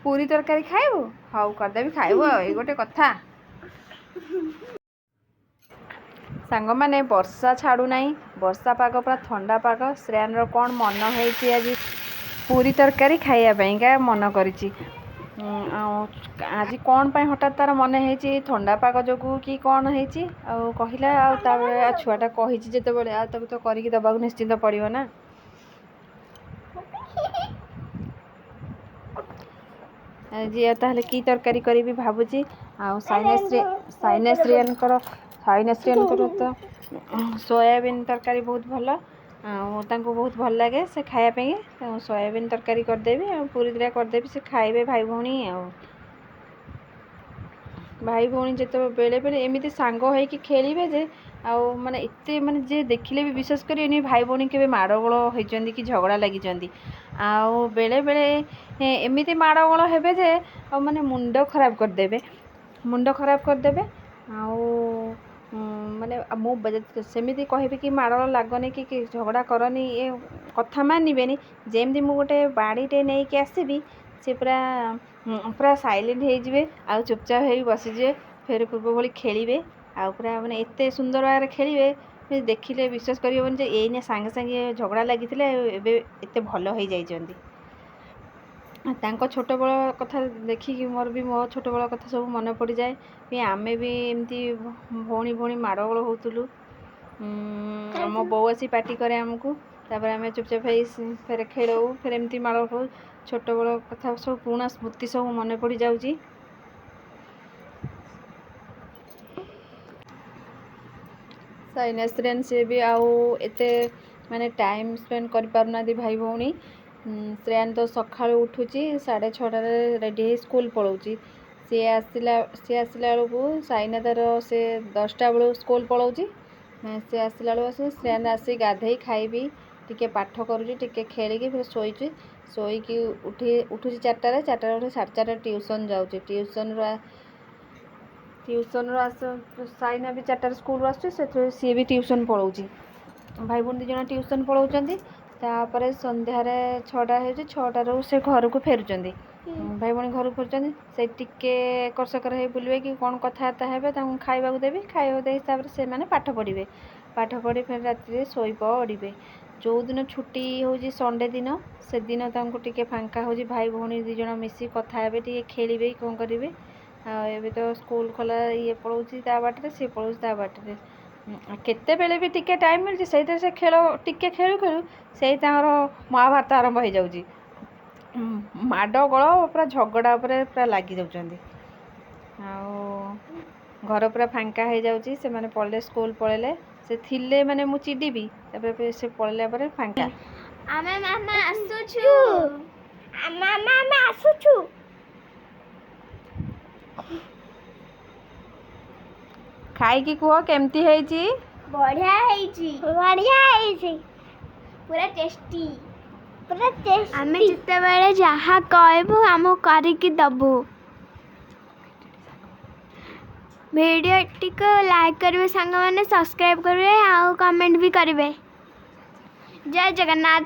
पूरी तरकारी खाइबू हाउ करदेबी खाइबू ये गोटे कथा सांग माने वर्षा छाड़ू नहीं वर्षा पाग पूरा ठंडा पाग श्रेयान कौन मन होती आज पूरी तरकारी खाइबापा मन करी आज कौन पाई हठात तार मन है ठंडा पाग जो कि कौन है कहला छुआटा कही जिते तो करके दबा निश्चिंत पड़ो ना जी ताहले की तरकारी करी भावुची साइनेश्रियन तो सोयाबीन तरकारी बहुत भल बहुत भल लगे से खायापी सोयाबीन तरकारी करदेवी पूरी दिटा करदेवी से खाइबे भाई भौणी भाई भौणी जिते बेले बेले एमती सांग हो खेलिए जे आउ माने एते माने जे देखिले भी विश्वास करेनि भाई भौणी के माड़गोल होती कि झगड़ा लगी आउ बेले बेले एमती माड़गोल हेबे जे आ माने मुंड खराब करदेबे आउ माने सेमती कहे कि माड़गोल लगनी कि झगड़ा करनी ये कथा मानबेनी जमती मु गोटे बाड़ीटे नहीं कि आसबि से पूरा पूरा साइलेंट हो आ चुपचाप हो बसीजे फिर पूर्व भली खेलिए आ पूरा माने एते सुंदर भाव खेलिए देखिले विश्वास करिबन जे एने सांगे सांगे झगड़ा लगी एते भल हो जाइछन्ती तांको छोट बड़ कथा देखिकी मोर भी मो छोट बड़ कथा सब मन पड़ जाए भी आमे भी एमती भौणी भौणी माड़गोल होतुलु मो बो आसी पार्टी करे आमको तापर आम चुपचाप फिर खेलू फिर एमती माड़गोल हो छोट बड़ कथा सब पुराना स्मृति सब मन पड़ जाऊँगी साइनेश्रियन सी भी आउ एते माने टाइम स्पेंड कर पारना भाई भौणी श्रेयान तो सका उठुची 6:30 रेडी हो स्कूल पलाऊँगी सी आसला बेलू साइना तार से 10टा बेलू स्कूल पलाऊँगी सी आसला बेलू श्रेयान आसी गाधे खाइबी टिके पाठ करुँची टिके खेलिकी फिर शोची शोईकी उठुची 4टारे 4टारे उठी 4:30 ट्यूशन जाऊँगी ट्यूशन आस साइना भी 4टारे स्कूल आसुची सी भी ट्यूशन पलाऊँगी भाई भौणी 2 जण ट्यूशन पलाऊँच तापर संध्यार 6टा हो 6टारू से घर को फेरुंट भाई भौणी घर को फेरुंट से टिके कर्षकर हो बुलवे कि कौन कथबार्ता हे खाइबा देवी खाइबा दे हिसाब से मैंने पाठ पढ़े फिर राति शोई पड़े जो दिन छुट्टी हो संडे दिन से दिन टिके फांका हो भाई भौणी 2 जण मिसी कथा हे टे खेलिए कौन करेंगे एबे तो स्कूल खोला ये पलाऊँगी ता बाटे सी पलाऊँगी ता बाटे केते बेले भी टिके टाइम मिलती से खेल टिके खेलु खेलु से महाभारत आरंभ हो जाऊँगी माड़गोल पूरा झगड़ा पूरा लगी जाऊँगी घर पूरा फांका हो जाऊँगी से माने पढ़ले स्कूल पढ़ले से थिले माने मु चिड़ीबी तापर से पढ़ला पर फांका आमे मामा आसुछु मामा आसुछु खाई की कह केमती है बढ़िया है पूरा टेस्टी आमे जिते बेले जहाँ कहबू आम करिकी दबू वीडियो टिको लाइक करेंगे सांग मैंने सब्सक्राइब करेंगे आउ कमेंट भी करेंगे जय जगन्नाथ।